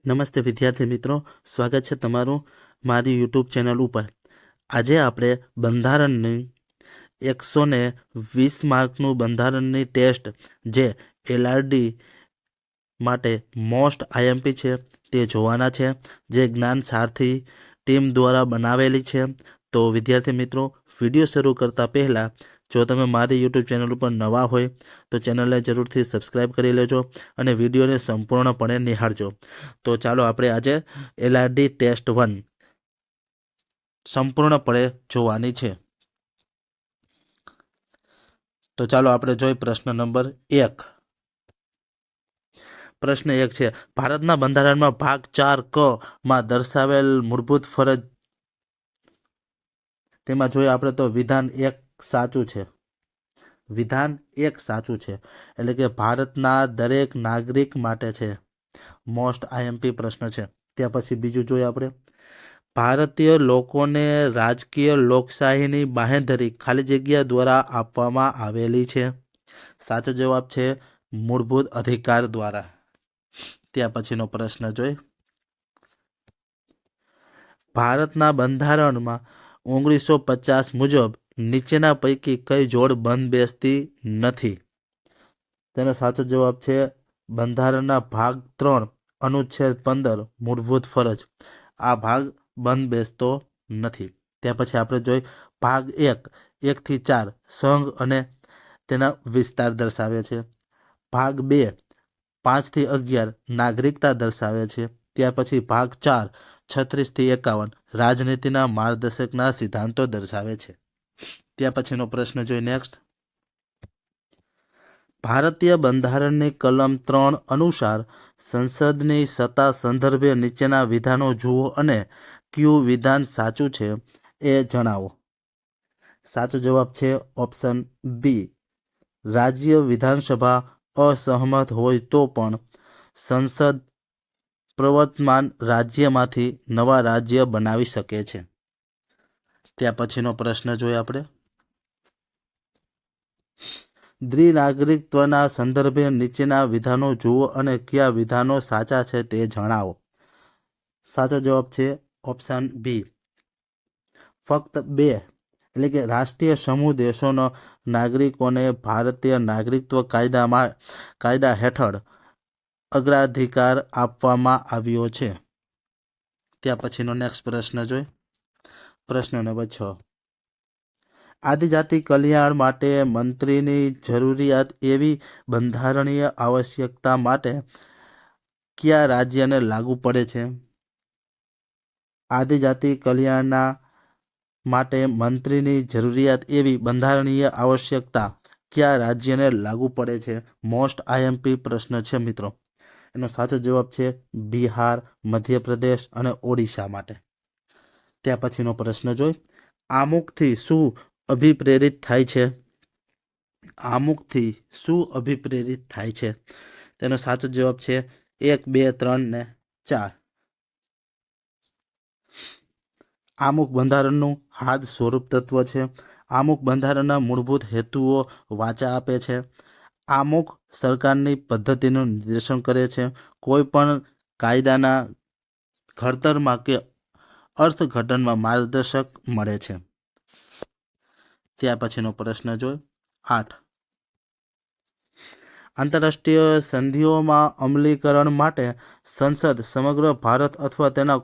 નમસ્તે વિદ્યાર્થી મિત્રો, સ્વાગત છે તમારું મારી યુટ્યુબ ચેનલ ઉપર. આજે આપણે બંધારણની 120 માર્કનું બંધારણની ટેસ્ટ જે LRD માટે મોસ્ટ IMP છે તે જોવાના છે, જે જ્ઞાન સારથી ટીમ દ્વારા બનાવેલી છે. તો વિદ્યાર્થી મિત્રો, વિડીયો શરૂ કરતા પહેલાં જો તમે મારી યુટ્યુબ ચેનલ ઉપર નવા હોય તો ચેનલને જરૂરથી સબસ્ક્રાઈબ કરી લેજો અને વિડીયોને સંપૂર્ણપણે નિહાળજો. તો ચાલો આપણે આજે LRD ટેસ્ટ 1 સંપૂર્ણપણે જોવાની છે. તો ચાલો આપણે જોઈએ પ્રશ્ન નંબર 1. પ્રશ્ન 1 છે, ભારતના બંધારણમાં ભાગ 4 માં દર્શાવેલ મૂળભૂત ફરજ, તેમાં જોઈએ આપણે તો વિધાન 1 સાચું છે. વિધાન 1 સાચું છે, એટલે કે ભારતના દરેક નાગરિક માટે છે. મોસ્ટ IMP પ્રશ્ન છે. ત્યાં પછી બીજું જોઈએ આપણે, ભારતીય લોકોને રાજકીય લોકશાહીની બાંહેધરી ખાલી જગ્યા દ્વારા આપવામાં આવેલી છે. સાચો જવાબ છે મૂળભૂત અધિકાર દ્વારા. ત્યાં પછીનો પ્રશ્ન જોઈ, ભારતના બંધારણમાં 1950 મુજબ નીચેના પૈકી કઈ જોડ બંધ બેસતી નથી? તેનો સાચો જવાબ છે બંધારણના ભાગ 3 અનુચ્છેદ 15 મૂળભૂત ફરજ. આ ભાગ બંધ બેસતો નથી. ત્યાં પછી આપણે જોઈ ભાગ 1 થી 4 સંઘ અને તેના વિસ્તાર દર્શાવે છે. ભાગ 2 5 થી 11 નાગરિકતા દર્શાવે છે. ત્યાર પછી ભાગ 4 36 થી 51 રાજનીતિના માર્ગદર્શકના સિદ્ધાંતો દર્શાવે છે. ત્યાં પછીનો પ્રશ્ન જોઈ નેક્સ્ટ, ભારતીય બંધારણની કલમ 3 અનુસાર સંસદની સત્તા સંદર્ભે નીચેના વિધાનો જુઓ અને કયું વિધાન સાચું છે એ જણાવો. સાચો જવાબ છે ઓપ્શન બી. રાજ્ય વિધાનસભા અસહમત હોય તો પણ સંસદ પ્રવર્તમાન રાજ્યમાંથી નવા રાજ્ય બનાવી શકે છે. ત્યાં પછીનો પ્રશ્ન જોઈએ આપણે, દ્વિનાગરિકત્વના સંદર્ભે નીચેના વિધાનો જુઓ અને કયા વિધાનો સાચા છે તે જણાવો. સાચો જવાબ છે ઓપ્શન બી. ફક્ત 2 એટલે કે રાષ્ટ્રીય સમૂહ દેશોના નાગરિકોને ભારતીય નાગરિકત્વ કાયદા હેઠળ અગ્રાધિકાર આપવામાં આવ્યો છે. ત્યાં પછીનો નેક્સ્ટ પ્રશ્ન જોઈ, પ્રશ્ન નંબર 6, આદિજાતિ કલ્યાણ માટે મંત્રીની જરૂરિયાત એવી બંધારણીય આવશ્યકતા માટે કયા રાજ્યને લાગુ પડે છે? આદિજાતિ કલ્યાણના માટે મંત્રીની જરૂરિયાત એવી બંધારણીય આવશ્યકતા કયા રાજ્યને લાગુ પડે છે? મોસ્ટ IMP પ્રશ્ન છે મિત્રો. એનો સાચો જવાબ છે બિહાર, મધ્યપ્રદેશ અને ઓડિશા માટે. ત્યાં પછીનો પ્રશ્ન જોઈ, આમુખથી શું અભિપ્રેરિત થાય છે? આમુખથી શું અભિપ્રેરિત થાય છે? તેનો સાચો જવાબ છે 1, 2, 3 ને 4. આમુખ બંધારણનું હાર્દ સ્વરૂપ તત્વ છે. આમુખ બંધારણના મૂળભૂત હેતુઓ વાચા આપે છે. આમુખ સરકારની પદ્ધતિનું નિર્દેશન કરે છે. કોઈ પણ કાયદાના ઘડતરમાં કે અર્થઘટનમાં માર્ગદર્શક મળે છે. ત્યાર પછીનો પ્રશ્ન જોઈ 8, આંતરરાષ્ટ્રીય સંધિઓમાં અમલીકરણ માટે સંસદ સમગ્ર ભારત અથવા તેના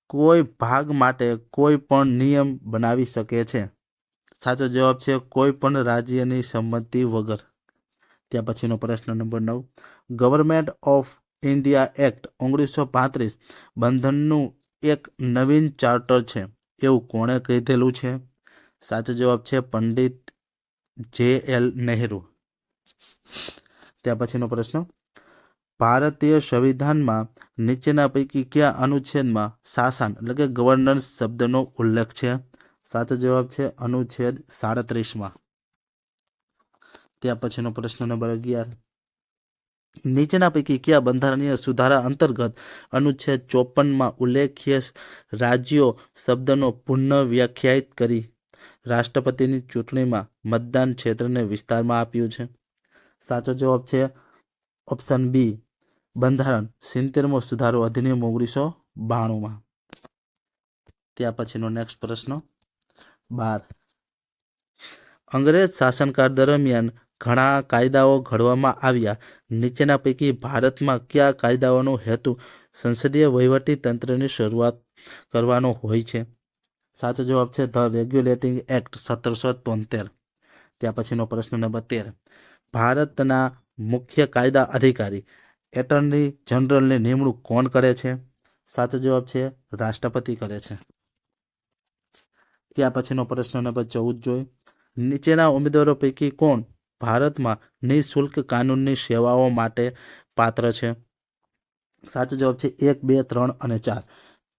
કોઈ ભાગ માટે કોઈ પણ નિયમ બનાવી શકે છે. સાચો જવાબ છે કોઈ પણ રાજ્યની સંમતિ વગર. ત્યાં પછીનો પ્રશ્ન number 9, government of India act 1935 બંધનનું એક નવીન ચાર્ટર છે એવું કોણે કીધેલું છે? સાચો જવાબ છે પંડિત JL નહેરુ. ત્યાં પછીનો પ્રશ્ન, ભારતીય સંવિધાનમાં નીચેના પૈકી કયા અનુચ્છેદમાં શાસન એટલે કે ગવર્નન્સ શબ્દનો ઉલ્લેખ છે? સાચો જવાબ છે અનુચ્છેદ 37માં. ત્યાં પછીનો પ્રશ્ન નંબર 11, નીચેના પૈકી કયા બંધારણીય સુધારા અંતર્ગત અનુચ્છેદ 54માં ઉલ્લેખીય રાજ્યો શબ્દનો પુનઃ વ્યાખ્યાયિત કરી રાષ્ટ્રપતિની ચૂંટણીમાં મતદાન ક્ષેત્રને વિસ્તારમાં આપ્યું છે? સાચો જવાબ છે ઓપ્શન બી. બંધારણ 70મો સુધારો અધિનિયમ 1992માં. ત્યાં પછીનો નેક્સ્ટ પ્રશ્ન 12. અંગ્રેજ શાસનકાળ દરમિયાન ઘણા કાયદાઓ ઘડવામાં આવ્યા. નીચેના પૈકી ભારતમાં કયા કાયદાઓનો હેતુ સંસદીય વહીવટી તંત્રની શરૂઆત કરવાનો હોય છે? સાચો જવાબ છે ધ રેગ્યુલેટિંગ એક્ટ 1773. ત્યાં પછીનો પ્રશ્ન નંબર 13. ભારતના મુખ્ય કાયદા અધિકારી એટર્ની જનરલની નિમણૂક કોણ કરે છે? સાચો જવાબ છે રાષ્ટ્રપતિ કરે છે. ત્યાં પછીનો પ્રશ્ન નંબર 14 જોઈએ. નીચેના ઉમેદવારો પૈકી કોણ ભારતમાં નિઃશુલ્ક કાનૂની સેવાઓ માટે પાત્ર છે? સાચો જવાબ છે 1, 2, 3 અને 4.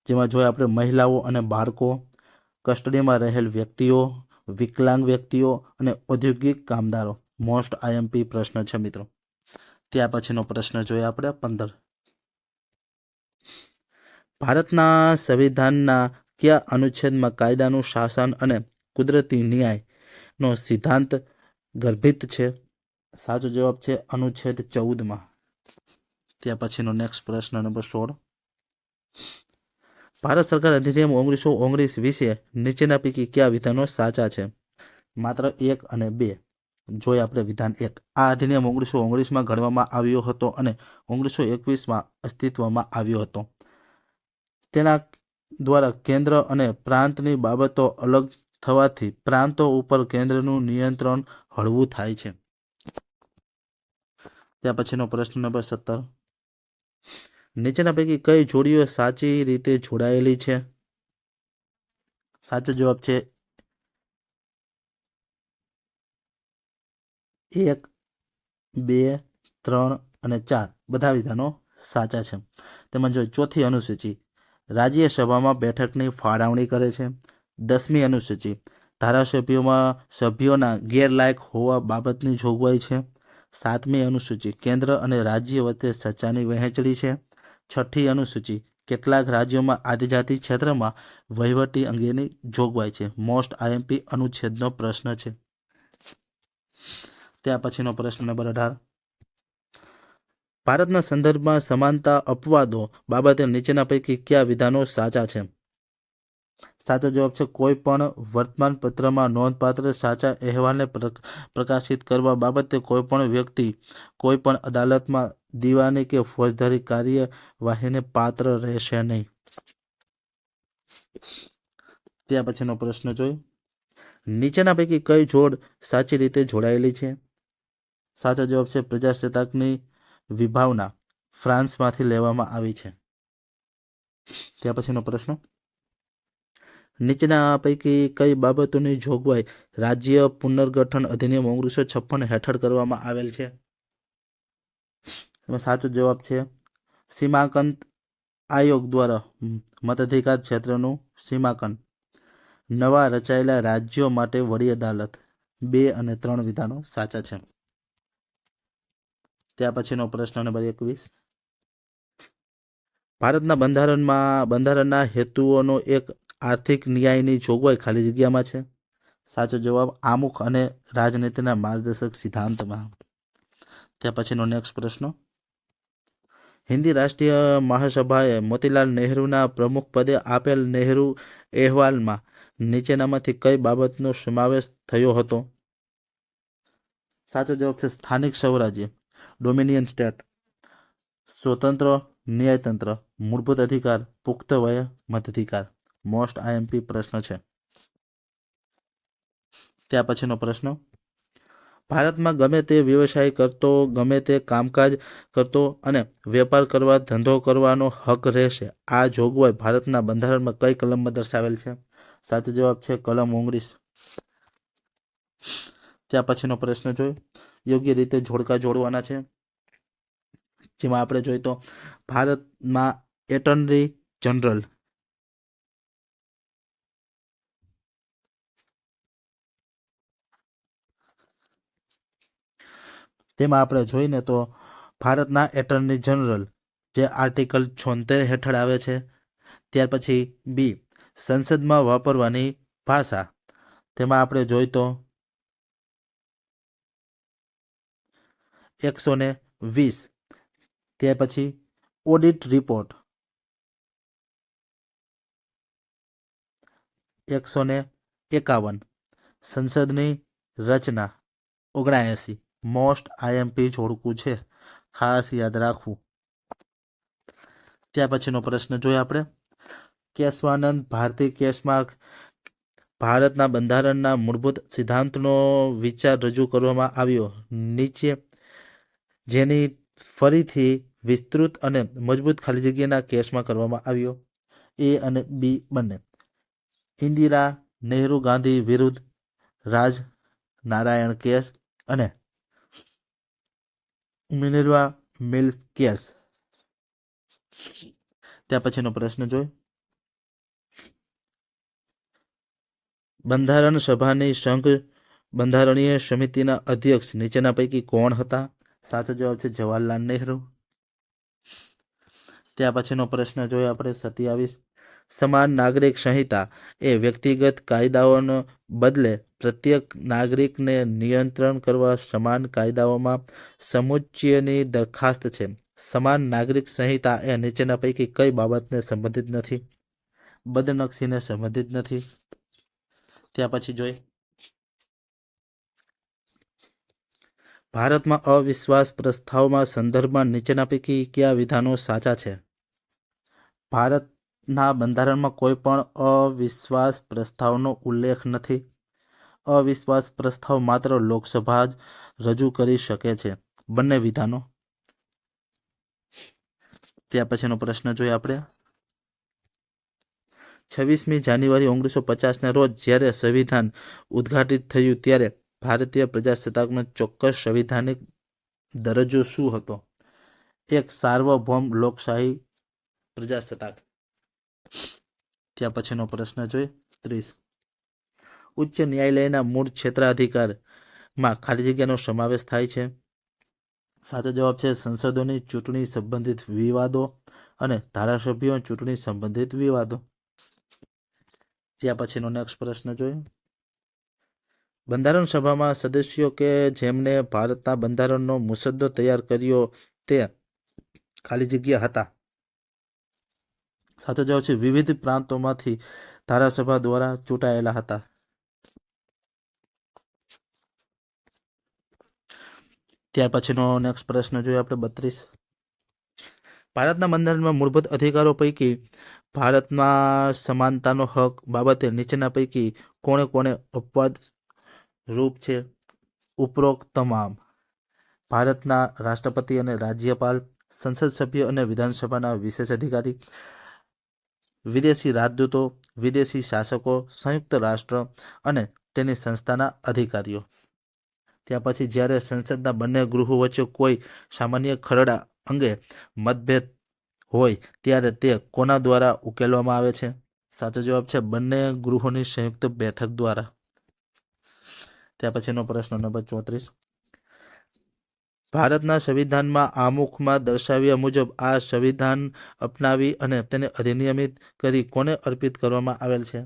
જેમાં જોઈએ આપણે મહિલાઓ અને બાળકો, કસ્ટડીમાં રહેલ વ્યક્તિઓ, વિકલાંગ વ્યક્તિઓ અને ઔદ્યોગિક કામદારો. મોસ્ટ આઈએમપી પ્રશ્ન છે મિત્રો. ત્યાં પછીનો પ્રશ્ન જોઈએ આપણે 15. ભારતના સંવિધાનના કયા અનુચ્છેદમાં કાયદાનું શાસન અને કુદરતી ન્યાયનો સિદ્ધાંત ગર્ભિત છે? સાચો જવાબ છે અનુચ્છેદ 14માં. ત્યાં પછીનો નેક્સ્ટ પ્રશ્ન નંબર 16. ભારત સરકાર અધિનિયમ 1919 વિશે નીચેના પૈકી કયા વિધાનો સાચા છે? માત્ર 1 અને 2 જોઈએ આપણે. વિધાન 1. આ અધિનિયમ 1919માં ઘડવામાં આવ્યો હતો અને 1921માં અસ્તિત્વમાં આવ્યો હતો. તેના દ્વારા કેન્દ્ર અને પ્રાંતની બાબતો અલગ થવાથી પ્રાંતો ઉપર કેન્દ્રનું નિયંત્રણ હળવું થાય છે. ત્યાં પછીનો પ્રશ્ન નંબર 17. નીચેના પૈકી કઈ જોડીઓ સાચી રીતે જોડાયેલી છે? સાચો જવાબ છે 1, 2, 3 અને 4. બધા વિધાનો સાચા છે. તેમાં જો ચોથી અનુસૂચિ રાજ્યસભામાં બેઠકની ફાળવણી કરે છે. 10મી અનુસૂચિ સભ્યોના ગેરલાયક હોવા બાબતની જોગવાઈ છે. 7મી અનુસૂચિ કેન્દ્ર અને રાજ્ય વચ્ચે સત્તાની વહેંચણી છે. 6ઠ્ઠી અનુસૂચિ કેટલાક રાજ્યોમાં આદિજાતિ ક્ષેત્રમાં વહીવટી અંગેની જોગવાઈ છે. મોસ્ટ આઈએમપી અનુચ્છેદનો પ્રશ્ન છે. ત્યાં પછીનો પ્રશ્ન નંબર 18. ભારતના સંદર્ભમાં સમાનતા અપવાદો બાબતે નીચેના પૈકી કયા વિધાનો સાચા છે? સાચો જવાબ છે કોઈ પણ વર્તમાનપત્રમાં નોંધપાત્ર સાચા અહેવાલને પ્રકાશિત કરવા બાબતે કોઈ પણ વ્યક્તિ કોઈ પણ અદાલતમાં દીવાની કે ફોજદારી કાર્યવાહીને પાત્ર રહેશે નહીં. ત્યાં પછીનો પ્રશ્ન જોઈએ. નીચેના પૈકી કઈ જોડ સાચી રીતે જોડાયેલી છે? સાચો જવાબ છે પ્રજાસત્તાકની વિભાવના ફ્રાન્સમાંથી લેવામાં આવી છે. ત્યાં પછીનો પ્રશ્ન. નીચેના પૈકી કઈ બાબતોની જોગવાઈ રાજ્ય પુનર્ગઠન અધિનિયમ 1956 હેઠળ કરવામાં આવેલ છે? એમાં સાચો જવાબ છે સીમાંકન આયોગ દ્વારા મતાધિકાર ક્ષેત્રનું સીમાંકન. નવા રચાયેલા રાજ્યો માટે વડી અદાલત. 2 અને 3 વિધાનો સાચા છે. ત્યાં પછીનો પ્રશ્ન નંબર 21. ભારતના બંધારણના હેતુઓનો એક આર્થિક ન્યાયની જોગવાઈ ખાલી જગ્યામાં છે. સાચો જવાબ આમુખ અને રાજનીતિના માર્ગદર્શક સિદ્ધાંતમાં. ત્યાં પછીનો નેક્સ્ટ પ્રશ્ન. હિન્દી રાષ્ટ્રીય મહાસભાએ મોતીલાલ નહેરુના પ્રમુખ પદે આપેલ નહેરુ અહેવાલમાં નીચેનામાંથી કઈ બાબતનો સમાવેશ થયો હતો? સાચો જવાબ છે સ્થાનિક સ્વરાજ્ય ડોમિનિયન સ્ટેટ, સ્વતંત્ર ન્યાયતંત્ર, મૂળભૂત અધિકાર, પુખ્ત વય મતાધિકાર. મોસ્ટ આઈએમપી પ્રશ્ન છે. ત્યાં પછીનો પ્રશ્ન. ભારતમાં ગમે તે વ્યવસાય કરતો, ગમે તે કામકાજ કરતો અને વેપાર કરવા ધંધો કરવાનો હક રહેશે. આ જોગવાઈ ભારતના બંધારણમાં કઈ કલમમાં દર્શાવેલ છે? સાચો જવાબ છે કલમ 19. ત્યાં પછીનો પ્રશ્ન જોઈ. યોગ્ય રીતે જોડકા જોડવાના છે. જેમાં આપણે જોઈએ તો ભારતમાં એટર્ની જનરલ તેમાં આપણે જોઈને તો ભારતના એટર્ની જનરલ જે આર્ટિકલ 76 હેઠળ આવે છે. ત્યાર પછી બી સંસદમાં વાપરવાની ભાષા. તેમાં આપણે જોઈએ તો 120 ત્યાર પછી ઓડિટ રિપોર્ટ 151, સંસદની રચના 79, મોસ્ટ આઈએમપી જોડકું છે, ખાસ યાદ રાખવું. ત્યાર પછીનો પ્રશ્ન જોઈએ આપણે. કેશવાનંદ ભારતી કેસમાં ભારતના બંધારણના મૂળભૂત સિદ્ધાંતનો વિચાર રજૂ કરવામાં આવ્યો. નીચે જેની ફરીથી વિસ્તૃત અને મજબૂત ખાલી જગ્યાના કેસમાં કરવામાં આવ્યો. એ અને બી બંને. ઇન્દિરા નહેરુ ગાંધી વિરુદ્ધ રાજ નારાયણ કેસ અને મિનર્વા મિલ્સ કેસ. ત્યાર પછીનો પ્રશ્ન જોઈ. બંધારણ સભાની સંઘ બંધારણીય સમિતિના અધ્યક્ષ નીચેના પૈકી કોણ હતા? સાચો જવાબ છે જવાહરલાલ નહેરુ. ત્યાર પછીનો પ્રશ્ન જોઈએ આપણે 27. સમાન નાગરિક સંહિતા એ વ્યક્તિગત કાયદાઓનો બદલે પ્રત્યેક નાગરિકને નિયંત્રણ કરવા સમાન કાયદાઓમાં સમુચ્ચયની દરખાસ્ત છે. સમાન નાગરિક સંહિતા એ નીચેના પૈકી કઈ બાબતને સંબંધિત નથી? બદનક્ષીને સંબંધિત નથી. ત્યાર પછી જોઈ. ભારતમાં અવિશ્વાસ પ્રસ્તાવમાં સંદર્ભમાં નીચેના પૈકી કયા વિધાનો સાચા છે? ભારતના બંધારણમાં કોઈ પણ અવિશ્વાસ પ્રસ્તાવનો ઉલ્લેખ નથી. અવિશ્વાસ પ્રસ્તાવ માત્ર લોકસભા જ રજૂ કરી શકે છે. બંને વિધાનો. ત્યાર પછીનો પ્રશ્ન જોઈએ આપણે. 26મી જાન્યુઆરી 1950ના રોજ જ્યારે સંવિધાન ઉદ્ઘાટિત થયું ત્યારે ભારતીય પ્રજાસત્તાકનો ચોક્કસ સંવિધાનિક દરજ્જો શું હતો? 1. સાર્વભૌમ લોકશાહી પ્રજાસત્તાક. ત્યાર પછીનો પ્રશ્ન જોઈ. 30. ઉચ્ચ ન્યાયાલયના મૂળ ક્ષેત્રાધિકારમાં ખાલી જગ્યાનો સમાવેશ થાય છે. સાચો જવાબ છે સંસદોની ચૂંટણી સંબંધિત વિવાદો અને ધારાસભ્યો ચૂંટણી સંબંધિત વિવાદો. ત્યાર પછીનો નેક્સ્ટ પ્રશ્ન જોઈએ. બંધારણ સભામાં સદસ્યો કે જેમને ભારતના બંધારણનો મુસદ્દો તૈયાર કર્યો તે ખાલી જગ્યા હતા. સાચો જવાબ છે વિવિધ પ્રાંતોમાંથી ધારાસભા દ્વારા ચૂંટાયેલા હતા. ત્યાર પછીનો નેક્સ્ટ પ્રશ્ન જોઈએ આપણે 32. ભારતના બંધારણમાં મૂળભૂત અધિકારો પૈકી ભારતમાં સમાનતાનો હક બાબતે નીચેના પૈકી કોણે કોણે અપવાદ રૂપ છે? ઉપરોક્ત તમામ. ભારતના રાષ્ટ્રપતિ અને રાજ્યપાલ, સંસદ સભ્ય અને વિધાનસભાના વિશેષ અધિકારી, વિદેશી રાજદૂતો, વિદેશી શાસકો, સંયુક્ત રાષ્ટ્ર અને તેની સંસ્થાના અધિકારીઓ. ત્યાર પછી જ્યારે સંસદના બંને ગૃહો વચ્ચે કોઈ સામાન્ય ખરડા અંગે મતભેદ હોય ત્યારે તે કોના દ્વારા ઉકેલવામાં આવે છે? સાચો જવાબ છે બંને ગૃહોની સંયુક્ત બેઠક દ્વારા. ત્યાર પછીનો પ્રશ્ન નંબર 34. ભારતના સંવિધાનમાં આમુખમાં દર્શાવ્યા મુજબ આ સંવિધાન અપનાવી અને તેને અધિનિયમિત કરી કોને અર્પિત કરવામાં આવેલ છે?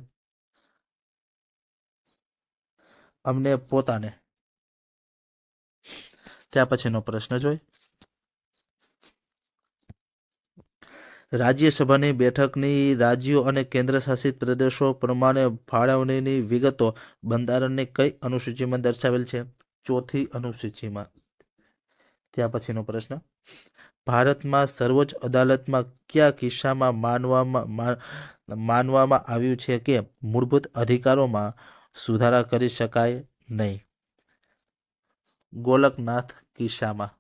અમને પોતાને. ત્યાર પછીનો પ્રશ્ન જોઈ. રાજ્યસભાની બેઠકની રાજ્યો અને કેન્દ્ર શાસિત પ્રદેશો પ્રમાણે ફાળવણીની વિગતો બંધારણની કઈ અનુસૂચિમાં દર્શાવેલ છે? 4થી અનુસૂચિમાં. ત્યાર પછીનો પ્રશ્ન. ભારતમાં સર્વોચ્ચ અદાલતમાં કયા કિસ્સામાં માનવામાં આવ્યું છે કે મૂળભૂત અધિકારોમાં સુધારા કરી શકાય નહીં? ગોલકનાથ કિસ્સામાં.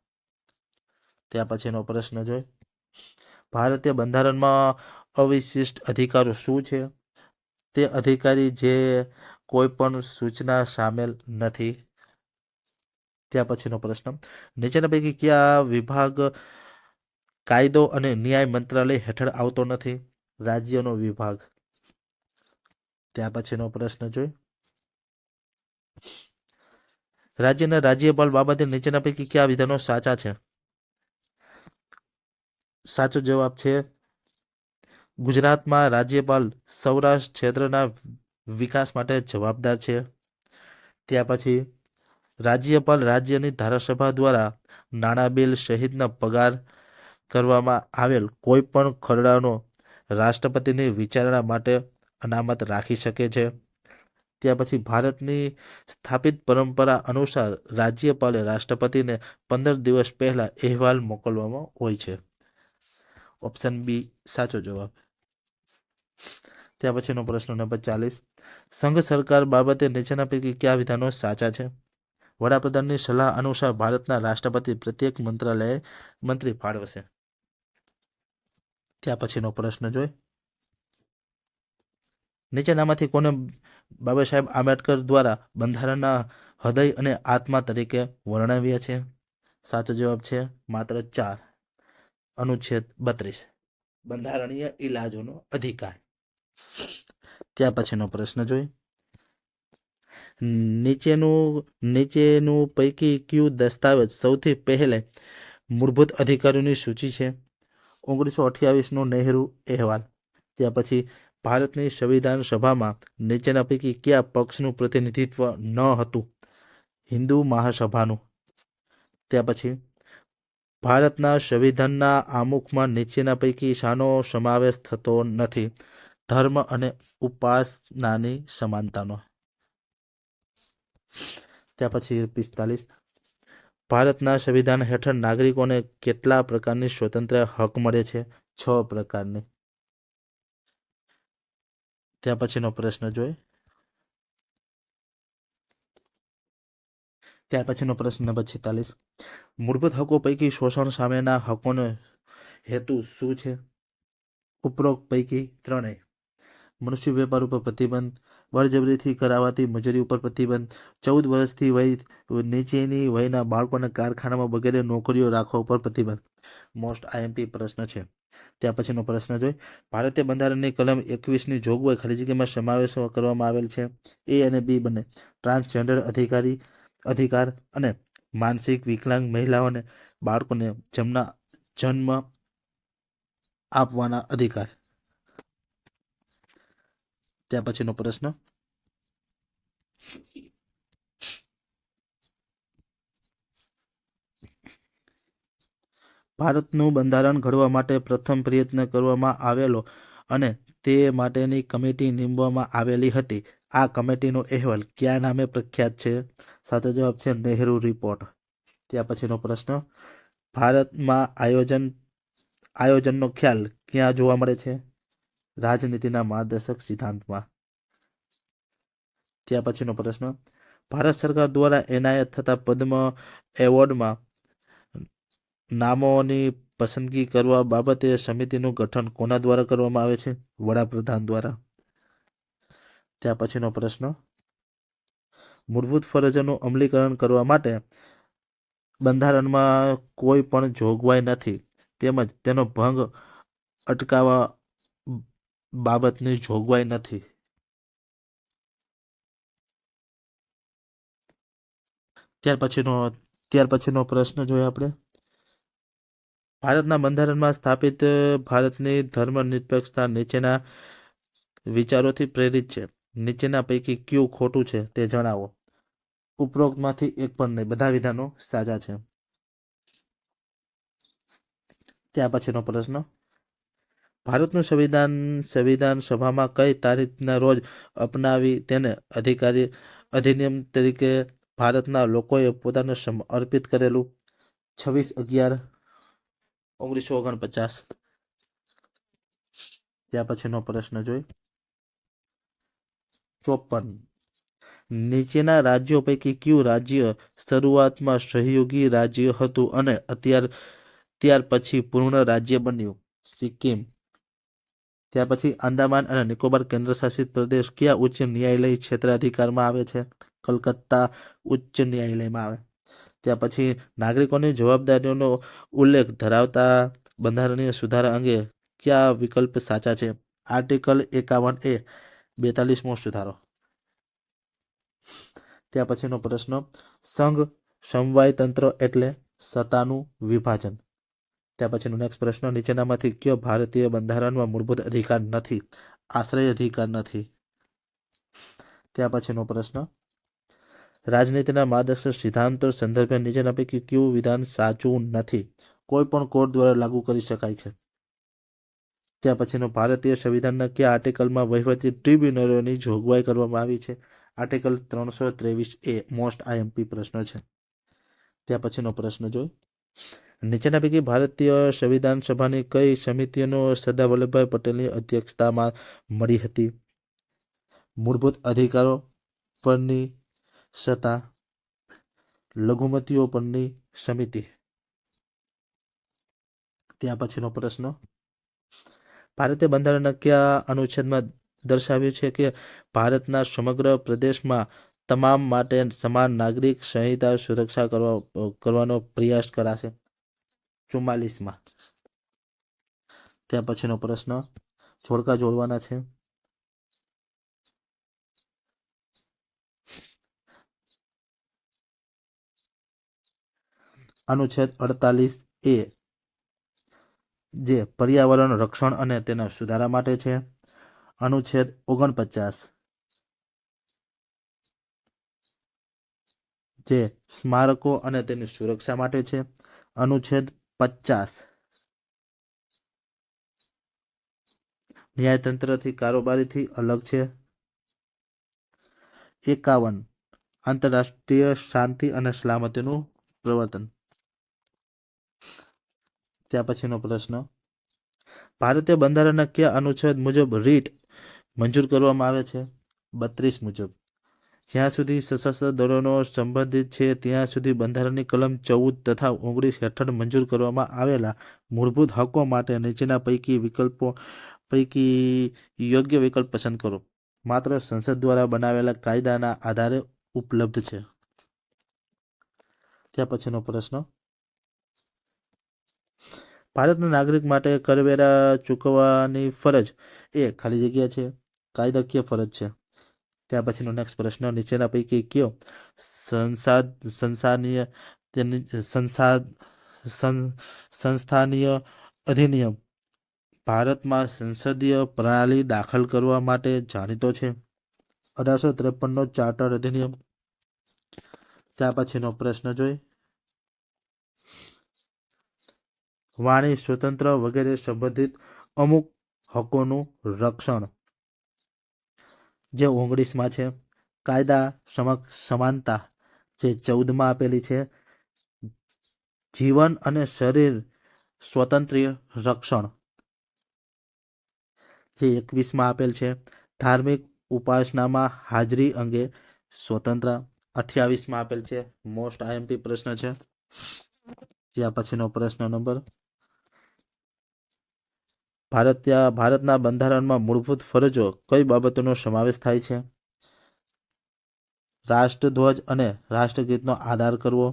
ત્યાર પછીનો પ્રશ્ન જોઈ. ભારતીય બંધારણમાં અવિશિષ્ટ અધિકારો શું છે? તે અધિકારી જે કોઈ પણ સૂચના સામેલ નથી. ત્યાર પછીનો પ્રશ્ન. નીચેના પૈકી કયા વિભાગ કાયદો અને ન્યાય મંત્રાલય હેઠળ આવતો નથી? રાજ્યનો વિભાગ. ત્યાર પછીનો પ્રશ્ન જોઈ. રાજ્યના રાજ્યપાલ બાબતે નીચેના પૈકી કયા વિધાનો સાચા છે? સાચો જવાબ છે ગુજરાતમાં રાજ્યપાલ સૌરાષ્ટ્ર ક્ષેત્રના વિકાસ માટે જવાબદાર છે. ત્યાર પછી રાજ્યપાલ રાજ્યની ધારાસભા દ્વારા નાણાં બિલ સહિતના પગાર કરવામાં આવેલ કોઈ પણ ખરડાનો રાષ્ટ્રપતિની વિચારણા માટે અનામત રાખી શકે છે. ત્યાર પછી ભારતની સ્થાપિત પરંપરા અનુસાર રાજ્યપાલે રાષ્ટ્રપતિને 15 દિવસ પહેલા અહેવાલ મોકલવામાં હોય છે. ઓપ્શન બી સાચો જવાબ. ત્યાર પછીનો પ્રશ્ન નંબર 40. સંઘ સરકાર બાબતે નીચેના પૈકી કયા વિધાનો સાચા છે? વડાપ્રધાનની સલાહ અનુસાર ભારતના રાષ્ટ્રપતિ પ્રત્યેક મંત્રી ફાળવશે. ત્યાર પછીનો પ્રશ્ન જોઈ. નીચેનામાંથી કોને બાબા સાહેબ આંબેડકર દ્વારા બંધારણના હૃદય અને આત્મા તરીકે વર્ણવ્યા છે? સાચો જવાબ છે માત્ર 4. અનુચ્છેદ 32, બંધારણીય ઇલાજોનો અધિકાર. ત્યાર પછીનો પ્રશ્ન જોઈ. નીચેનું પૈકી કયું દસ્તાવેજ સૌથી પહેલે મૂળભૂત અધિકારોની સૂચિ છે? 1928નો નહેરુ અહેવાલ. ત્યાર પછી ભારતની સંવિધાન સભામાં નીચેના પૈકી કયા પક્ષનું પ્રતિનિધિત્વ ન હતું? હિન્દુ મહાસભાનું. ત્યાર પછી ભારતના સંવિધાનના આમુખમાં નીચેના પૈકી શાનો સમાવેશ થતો નથી? ધર્મ અને ઉપાસનાની સમાનતાનો. ત્યાર પછી 45. ભારતના સંવિધાન હેઠળ નાગરિકોને કેટલા પ્રકારની સ્વતંત્ર હક મળે છે? 6 પ્રકારની. ત્યાર પછીનો પ્રશ્ન જોઈ. ત્યાર પછીનો પ્રશ્ન નંબર 46. મૂળભૂત હકો પૈકી શોષણ સામેના હકોનો હેતુ શું છે? ઉપરોક્ત પૈકી ત્રણેય. મનુષ્ય વેપાર ઉપર પ્રતિબંધ, બળજબરીથી કરાવાતી મજૂરી ઉપર પ્રતિબંધ, 14 વર્ષથી નીચેની વયના બાળકોને કારખાનામાં વગેરે નોકરીઓ રાખવા ઉપર પ્રતિબંધ. મોસ્ટ આઈએમપી પ્રશ્ન છે. ત્યાર પછીનો પ્રશ્ન જોઈ. ભારતીય બંધારણની કલમ 21ની જોગવાઈ ખાલી જગ્યામાં સમાવેશ કરવામાં આવેલ છે? એ અને બી બંને. ટ્રાન્સજેન્ડર અધિકાર અને માનસિક વિકલાંગ મહિલાઓને બાળકોને જન્મ આપવાના અધિકાર. ત્યાર પછીનો પ્રશ્ન. ભારતનું બંધારણ ઘડવા માટે પ્રથમ પ્રયત્ન કરવામાં આવેલો અને તે માટેની કમિટી નીમવામાં આવેલી હતી. આ કમિટીનો અહેવાલ કયા નામે પ્રખ્યાત છે? સાચો જવાબ છે નહેરુ રિપોર્ટ. ત્યાર પછીનો પ્રશ્ન. ભારતમાં આયોજનનો ખ્યાલ ક્યાં જોવા મળે છે? રાજનીતિના માર્ગદર્શક સિદ્ધાંતમાં. ત્યાર પછીનો પ્રશ્ન. ભારત સરકાર દ્વારા એનાયત થતા પદ્મ એવોર્ડમાં નામોની પસંદગી કરવા બાબતે સમિતિનું ગઠન કોના દ્વારા કરવામાં આવે છે? વડાપ્રધાન દ્વારા. ત્યાર પછીનો પ્રશ્ન. મૂળભૂત ફરજોનું અમલીકરણ કરવા માટે બંધારણમાં કોઈ પણ જોગવાઈ નથી તેમજ તેનો ભંગ અટકાવવા બાબતની જોગવાઈ નથી. ત્યાર પછીનો પ્રશ્ન જોઈએ આપણે. ભારતના બંધારણમાં સ્થાપિત ભારતની ધર્મનિરપેક્ષતા નીચેના વિચારોથી પ્રેરિત છે. નીચેના પૈકી કયું ખોટું છે તે જણાવો. ઉપરોક્તમાંથી એક પણ નહીં, બધા વિધાનો સાચા છે. ત્યાર પછીનો પ્રશ્ન. ભારતનું સંવિધાન સભામાં કઈ તારીખના રોજ અપનાવી તેને અધિનિયમ તરીકે ભારતના લોકોએ પોતાને સમર્પિત કરેલું? 26/11/1949. ત્યાર પછીનો પ્રશ્ન જોઈ. 54. નીચેના રાજ્યો પૈકી કયું રાજ્ય શરૂઆતમાં સહયોગી રાજ્ય હતું અને ત્યાર પછી પૂર્ણ રાજ્ય બન્યું? સિક્કિમ. ત્યાર પછી આંદામાન અને નિકોબાર કેન્દ્રશાસિત પ્રદેશ કયા ઉચ્ચ ન્યાયાલય ક્ષેત્રાધિકારમાં આવે છે? કલકત્તા ઉચ્ચ ન્યાયાલયમાં આવે. ત્યાર પછી નાગરિકોની જવાબદારીઓનો ઉલ્લેખ ધરાવતા બંધારણીય સુધારા અંગે કયા વિકલ્પ સાચા છે? આર્ટિકલ 51A 42મો સુધારો. ત્યાર પછીનો પ્રશ્ન. સંઘ સમવાય તંત્ર એટલે સત્તાનું વિભાજન. ત્યાર પછીનો નેક્સ્ટ પ્રશ્ન. નીચેનામાંથી કયો ભારતીય બંધારણમાં મૂળભૂત અધિકાર નથી? આશ્રય અધિકાર નથી. ત્યાર પછીનો પ્રશ્ન. રાજનીતિના માર્ગદર્શક સિદ્ધાંતો સંદર્ભે નીચેના પૈકી કયું વિધાન સાચું નથી? કોઈ પણ કોર્ટ દ્વારા લાગુ કરી શકાય છે. ત્યાર પછીનો ભારતીય સંવિધાનના કયા આર્ટિકલમાં વહીવટી ટ્રિબ્યુનલોની જોગવાઈ કરવામાં આવી છે? આર્ટિકલ 323A મોસ્ટ આઈએમપી પ્રશ્ન છે. ત્યાર પછીનો પ્રશ્ન જોઈ, નીચેના પૈકી ભારતીય સંવિધાન સભાની કઈ સમિતિઓનો સરદાર વલ્લભભાઈ પટેલની અધ્યક્ષતામાં મળી હતી? મૂળભૂત અધિકારો પરની સત્તા, લઘુમતીઓ પરની સમિતિ. ત્યાર પછીનો પ્રશ્ન, ભારતીય બંધારણના કયા અનુચ્છેદમાં દર્શાવ્યું છે કે ભારતના સમગ્ર પ્રદેશમાં તમામ માટે સમાન નાગરિક સંહિતા સુરક્ષા કરવાનો પ્રયાસ કરાશે? 44માં. ત્યાર પછીનો પ્રશ્ન જોડકા જોડવાના છે. અનુચ્છેદ 48A જે પર્યાવરણ રક્ષણ અને તેના સુધારા માટે છે. અનુચ્છેદ 49 જે સ્મારકો અને તેની સુરક્ષા માટે છે. અનુચ્છેદ 50 ન્યાયતંત્રથી કારોબારીથી અલગ છે. 51 આંતરરાષ્ટ્રીય શાંતિ અને સલામતીનું પ્રવર્તન. ત્યાર પછીનો પ્રશ્ન, ભારતીય બંધારણના કયા અનુચ્છેદ મુજબ રીટ મંજૂર કરવામાં આવે છે? 32 મુજબ. જ્યાં સુધી સશસ્ત્ર દળોનો સંબંધિત છે ત્યાં સુધી બંધારણની કલમ 14 તથા 19 હેઠળ મંજૂર કરવામાં આવેલા મૂળભૂત હકો માટે નીચેના પૈકી યોગ્ય વિકલ્પ પસંદ કરો. માત્ર સંસદ દ્વારા બનાવેલા કાયદાના આધારે ઉપલબ્ધ છે. ત્યાર પછીનો પ્રશ્ન, ભારતના નાગરિક માટે કરવેરા ચૂકવવાની ફરજ એ ખાલી જગ્યા છે કાયદાકીય ફરજ છે. ત્યાર પછીનો નેક્સ્ટ પ્રશ્ન, નીચેના પૈકી કયો સંસ્થાનીય અધિનિયમ ભારતમાં સંસદીય પ્રણાલી દાખલ કરવા માટે જાણીતો છે? 1853નો ચાર્ટર અધિનિયમ. ત્યાર પછીનો પ્રશ્ન જોઈ, વાણી સ્વતંત્ર વગેરે સંબંધિત અમુક હકોનું રક્ષણ જે 19માં છે. કાયદા સમક્ષ સમાનતા જે 14માં આપેલી છે. જીવન અને શરીર સ્વાતંત્ર્ય રક્ષણ જે 21માં આપેલ છે. ધાર્મિક ઉપાસનામાં હાજરી અંગે સ્વતંત્ર 28માં આપેલ છે. મોસ્ટ આઈએમપી પ્રશ્ન છે. ત્યાર પછીનો પ્રશ્ન નંબર, ભારતના બંધારણમાં મૂળભૂત ફરજો કઈ બાબતોનો સમાવેશ થાય છે? રાષ્ટ્રધ્વજ અને રાષ્ટ્રગીતનો આદર કરવો,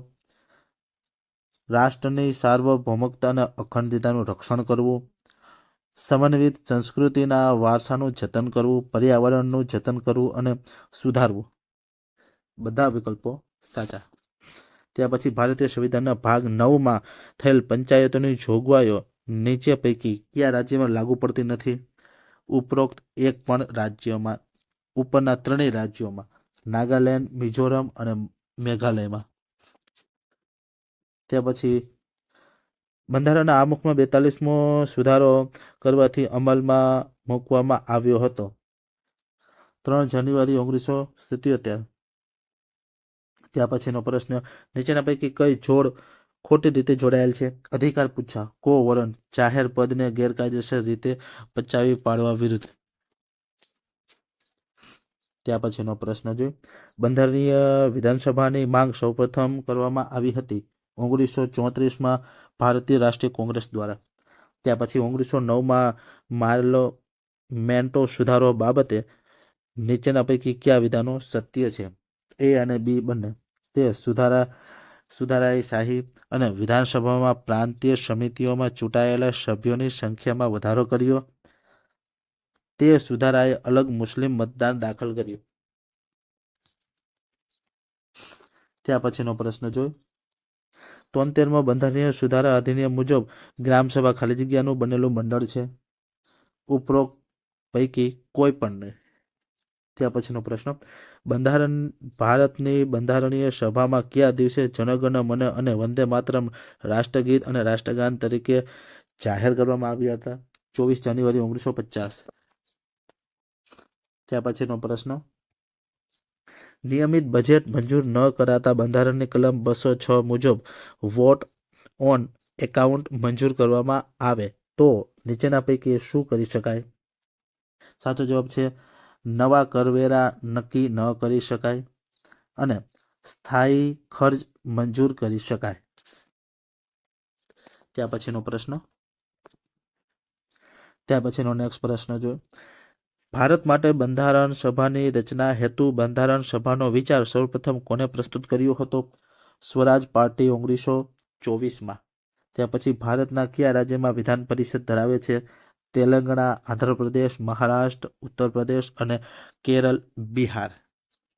રાષ્ટ્રની સાર્વભૌમકતા અને અખંડિતતાનું રક્ષણ કરવું, સમન્વિત સંસ્કૃતિના વારસાનું જતન કરવું, પર્યાવરણનું જતન કરવું અને સુધારવું. બધા વિકલ્પો સાચા. ત્યાર પછી ભારતીય સંવિધાનના ભાગ 9માં થયેલ પંચાયતોની જોગવાઈઓ નીચે પૈકી કયા રાજ્યમાં લાગુ પડતી નથી? ઉપરોક્ત એક પણ રાજ્યમાં, ઉપરના ત્રણેય રાજ્યોમાં, નાગાલેન્ડ, મિઝોરમ અને મેઘાલયમાં. ત્યાર પછી બંધારણના આમુખમાં 42મો સુધારો કરવાથી અમલમાં મૂકવામાં આવ્યો હતો 3 જાન્યુઆરી 1977. ત્યાર પછીનો પ્રશ્ન, નીચેના પૈકી કઈ જોડ ખોટી રીતે જોડાયેલ છે? અધિકાર પૂછા કો વરણ જાહેર પદને ગેરકાયદેસર રીતે પચાવી પાડવા વિરુદ્ધ. ત્યાર પછીનો પ્રશ્ન જોઈ, બંધારણીય વિધાનસભાની માંગ સૌપ્રથમ કરવામાં આવી હતી 1934માં ભારતીય રાષ્ટ્રીય કોંગ્રેસ દ્વારા. ત્યાર પછી 1909માં પાર્લામેન્ટો સુધારો બાબતે નીચેના પૈકી કયા વિધાનો સત્ય છે? એ અને બી બંને. તે સુધારાએ શાહી અને વિધાનસભામાં પ્રાંતીય સમિતિઓમાં ચૂંટાયેલા સભ્યોની સંખ્યામાં વધારો કર્યો. તે સુધારાએ અલગ મુસ્લિમ મતદાન દાખલ કર્યું. ત્યાર પછીનો પ્રશ્ન જોઈ, 73માં બંધારણીય સુધારા અધિનિયમ મુજબ ગ્રામસભા ખાલી જગ્યાનું બનેલું મંડળ છે? ઉપરોક્ત પૈકી કોઈ પણ નહીં. ત્યાર પછીનો પ્રશ્ન, બંધારણ ભારતની બંધારણીય સભામાં કયા દિવસે જનગણ મન અને વંદે માતરમ રાષ્ટ્રગીત અને રાષ્ટ્રગાન તરીકે જાહેર કરવામાં આવ્યા હતા? 24 જાન્યુઆરી 1950. ત્યાર પછીનો પ્રશ્ન, નિયમિત બજેટ મંજૂર ન કરાતા બંધારણની કલમ 206 મુજબ વોટ ઓન એકાઉન્ટ મંજૂર કરવામાં આવે તો નીચેના પૈકી શું કરી શકાય? સાચો જવાબ છે નવા કરવેરા નક્કી ન કરી શકાય અને સ્થાયી ખર્ચ મંજૂર કરી શકાય. ત્યાર પછીનો નેક્સ્ટ પ્રશ્ન જો, ભારત માટે બંધારણ સભાની રચના હેતુ બંધારણ સભાનો વિચાર સૌપ્રથમ કોને પ્રસ્તુત કર્યો હતો? સ્વરાજ પાર્ટી 1924માં. ત્યાર પછી ભારતના કયા રાજ્યમાં વિધાન પરિષદ ધરાવે છે? તેલંગાણા, આંધ્રપ્રદેશ, મહારાષ્ટ્ર, ઉત્તર પ્રદેશ અને કેરળ, બિહાર.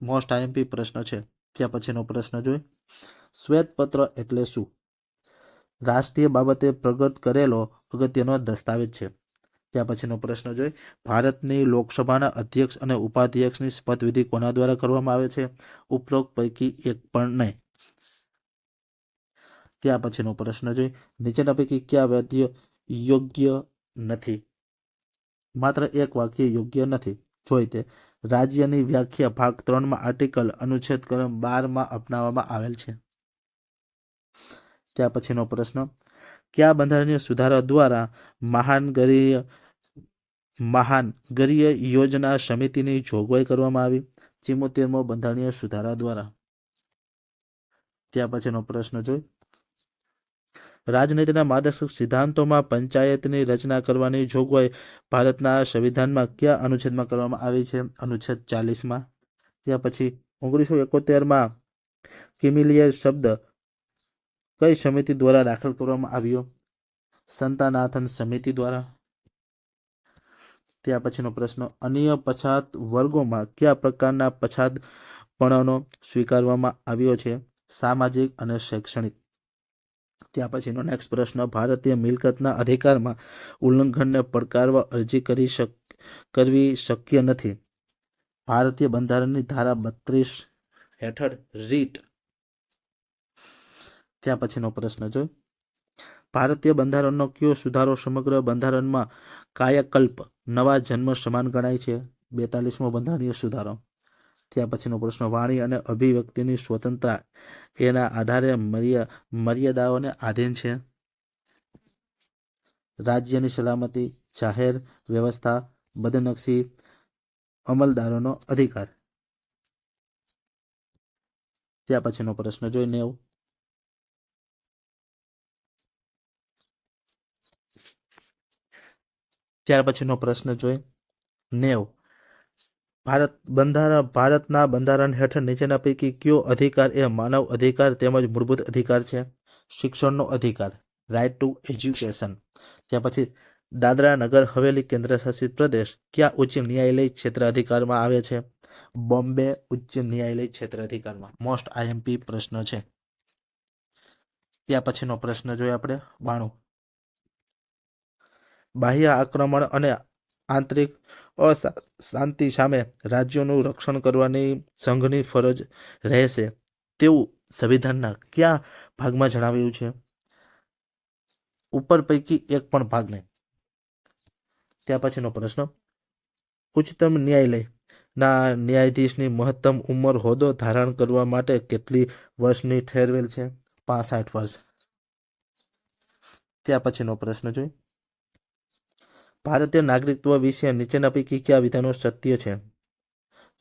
મોસ્ટ આઈએમપી પ્રશ્ન છે. ત્યાર પછીનો પ્રશ્ન જોઈ, શ્વેતપત્ર એટલે શું? રાષ્ટ્રીય બાબતે પ્રગટ કરેલો અગત્યનો દસ્તાવેજ છે. ત્યાર પછીનો પ્રશ્ન જોઈ, ભારતની લોકસભાના અધ્યક્ષ અને ઉપાધ્યક્ષની શપથવિધિ કોના દ્વારા કરવામાં આવે છે? ઉપરોક્ત પૈકી એક પણ નહીં. ત્યાર પછીનો પ્રશ્ન જોઈ, નીચેના પૈકી કયા વાક્ય યોગ્ય નથી? માત્ર એક વાક્ય યોગ્ય નથી. જોઈ તે, રાજ્યની વ્યાખ્યા ભાગ 3માં આર્ટિકલ અનુચ્છેદ કલમ 12માં અપનાવવામાં આવેલ છે. ત્યાર પછીનો પ્રશ્ન, કયા બંધારણીય સુધારા દ્વારા મહાનગરીય યોજના સમિતિની જોગવાઈ કરવામાં આવી? 74મો બંધારણીય સુધારા દ્વારા. ત્યાર પછીનો પ્રશ્ન જોઈ, રાજનીતિના માર્ગદર્શક સિદ્ધાંતોમાં પંચાયતની રચના કરવાની જોગવાઈ ભારતના સંવિધાનમાં કયા અનુચ્છેદમાં કરવામાં આવી છે? અનુચ્છેદ 40માં. ત્યાર પછી 1971માં કિમિલિયર શબ્દ કઈ સમિતિ દ્વારા દાખલ કરવામાં આવ્યો? સંતાનાથન સમિતિ દ્વારા. ત્યાર પછીનો પ્રશ્ન, અન્ય પછાત વર્ગોમાં કયા પ્રકારના પછાતપણાનો સ્વીકારવામાં આવ્યો છે? સામાજિક અને શૈક્ષણિક. ત્યાર પછીનો નેક્સ્ટ પ્રશ્ન, ભારતીય મિલકતના અધિકારમાં ઉલ્લંઘનને પડકારવા અરજી કરવી શક્ય નથી. ભારતીય બંધારણની ધારા 32 હેઠળ રીટ. ત્યાર પછીનો પ્રશ્ન જો, ભારતીય બંધારણનો કયો સુધારો સમગ્ર બંધારણમાં કાયાકલ્પ નવા જન્મ સમાન ગણાય છે? 42મો બંધારણીય સુધારો. ત્યાર પછીનો પ્રશ્ન, વાણી અને અભિવ્યક્તિની સ્વતંત્રતા એના આધારે મર્યાદાઓને આધીન છે? રાજ્યની સલામતી, જાહેર વ્યવસ્થા, બદનક્ષી, અમલદારોનો અધિકાર. ત્યાર પછીનો પ્રશ્ન જોઈ 90. ત્યાર પછીનો પ્રશ્ન જોઈ 90. ભારતના બંધારણ હેઠળ નીચેના પૈકી કયો અધિકાર એ માનવ અધિકાર તેમજ મૂળભૂત અધિકાર છે? શિક્ષણનો અધિકાર, રાઇટ ટુ એજ્યુકેશન. ત્યાર પછી દાદરા નગર હવેલી કેન્દ્રશાસિત પ્રદેશ કયા ઉચ્ચ ન્યાયાલય ક્ષેત્ર અધિકારમાં આવે છે? બોમ્બે ઉચ્ચ ન્યાયાલય ક્ષેત્ર અધિકારમાં. મોસ્ટ આઈએમપી પ્રશ્ન છે. ત્યાર પછીનો પ્રશ્ન જોઈએ આપણે 92. બાહ્ય આક્રમણ અને આંતરિક અશાંતિ સામે રાજ્યોનું રક્ષણ કરવાની સંઘની ફરજ રહેશે તેવું સંવિધાનના કયા ભાગમાં જણાવ્યું છે? ઉપર પૈકી એક પણ ભાગ નહીં. ત્યાર પછીનો પ્રશ્ન, ઉચ્ચતમ ન્યાયાલયના ન્યાયાધીશની મહત્તમ ઉંમર હોદ્દો ધારણ કરવા માટે કેટલી વર્ષની ઠેરવેલ છે? 65 વર્ષ. ત્યાર પછીનો પ્રશ્ન જોઈ, ભારતીય નાગરિકત્વ વિશે નીચેના પૈકી કયા વિધાનો સત્ય છે?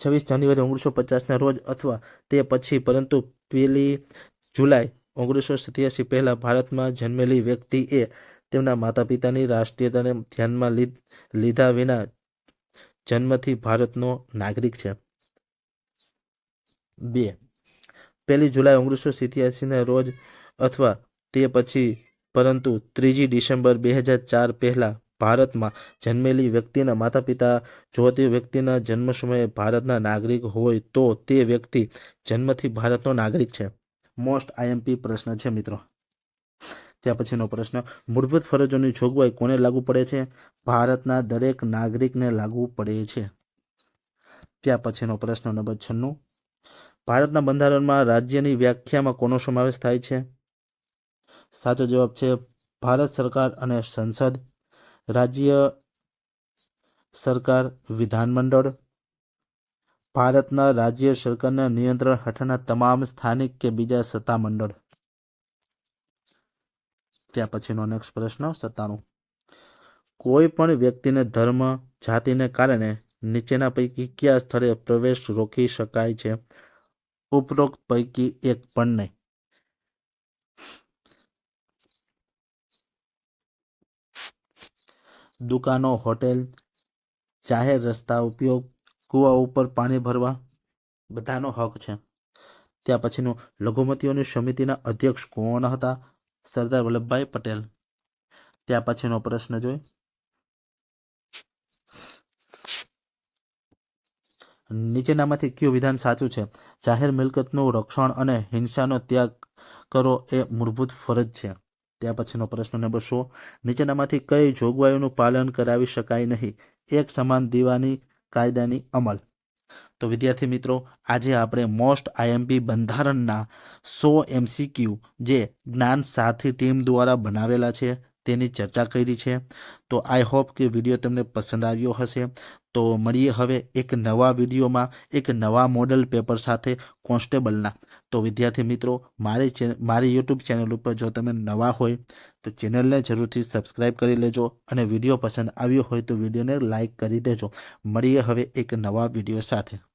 26 જાન્યુઆરી 1950ના રોજ અથવા તે પછી પરંતુ 1 જુલાઈ 1987 પહેલા ભારતમાં જન્મેલી વ્યક્તિ એ તેમના માતા પિતાની રાષ્ટ્રીયતાને ધ્યાનમાં લીધા વિના જન્મથી ભારતનો નાગરિક છે. 2 જુલાઈ 1987ના રોજ અથવા તે પછી પરંતુ 3 ડિસેમ્બર 2004 પહેલા ભારતમાં જન્મેલી વ્યક્તિના માતા પિતા જો તે વ્યક્તિના જન્મ સમયે ભારતના નાગરિક હોય તો તે વ્યક્તિ જન્મથી ભારતનો નાગરિક છે. મોસ્ટ આઈએમપી પ્રશ્ન છે મિત્રો. ત્યાર પછીનો પ્રશ્ન, મૂળભૂત ફરજોની જોગવાઈ કોને લાગુ પડે છે? ભારતના દરેક નાગરિકને લાગુ પડે છે. ત્યાર પછીનો પ્રશ્ન નંબર 96, ભારતના બંધારણમાં રાજ્યની વ્યાખ્યામાં કોનો સમાવેશ થાય છે? સાચો જવાબ છે ભારત સરકાર અને સંસદ, રાજ્ય સરકાર, વિધાનમંડળ, ભારતના રાજ્ય સરકારના નિયંત્રણ હેઠળના તમામ સ્થાનિક કે બીજા સત્તામંડળ. ત્યાર પછીનો નેક્સ્ટ પ્રશ્ન 97, કોઈ પણ વ્યક્તિને ધર્મ, જાતિને કારણે નીચેના પૈકી કયા સ્થળે પ્રવેશ રોકી શકાય છે? ઉપરોક્ત પૈકી એક પણ નહીં. દુકાનો, હોટેલ, જાહેર રસ્તા ઉપયોગ, કૂવા ઉપર પાણી ભરવા, બધાનો હક છે. ત્યાર પછીનું લઘુમતીઓની સમિતિના અધ્યક્ષ કોણ હતા? સરદાર વલ્લભભાઈ પટેલ. ત્યાર પછીનો પ્રશ્ન જોઈ, નીચેનામાંથી કયું વિધાન સાચું છે? જાહેર મિલકતનું રક્ષણ અને હિંસાનો ત્યાગ કરો એ મૂળભૂત ફરજ છે. ત્યાર પછીનો પ્રશ્ન નંબર 100, નીચેનામાંથી કઈ જોગવાઈઓનું પાલન કરાવી શકાય નહીં? એક સમાન દીવાની કાયદાની અમલ. તો વિદ્યાર્થી મિત્રો, આજે આપણે મોસ્ટ આઈએમપી બંધારણના 100 MCQ જે જ્ઞાન સાથી ટીમ દ્વારા બનાવેલા છે તેની ચર્ચા કરી છે. તો આઈ હોપ કે વિડીયો તમને પસંદ આવ્યો હશે. તો મળીએ હવે એક નવા વિડીયોમાં એક નવા મોડલ પેપર સાથે કોન્સ્ટેબલના. તો વિદ્યાર્થી મિત્રો, મારી યુટ્યુબ ચેનલ ઉપર જો તમે નવા હોય તો ચેનલને જરૂરથી સબસ્ક્રાઈબ કરી લેજો અને વિડીયો પસંદ આવ્યો હોય તો વિડીયોને લાઈક કરી દેજો. મળીએ હવે એક નવા વિડીયો સાથે.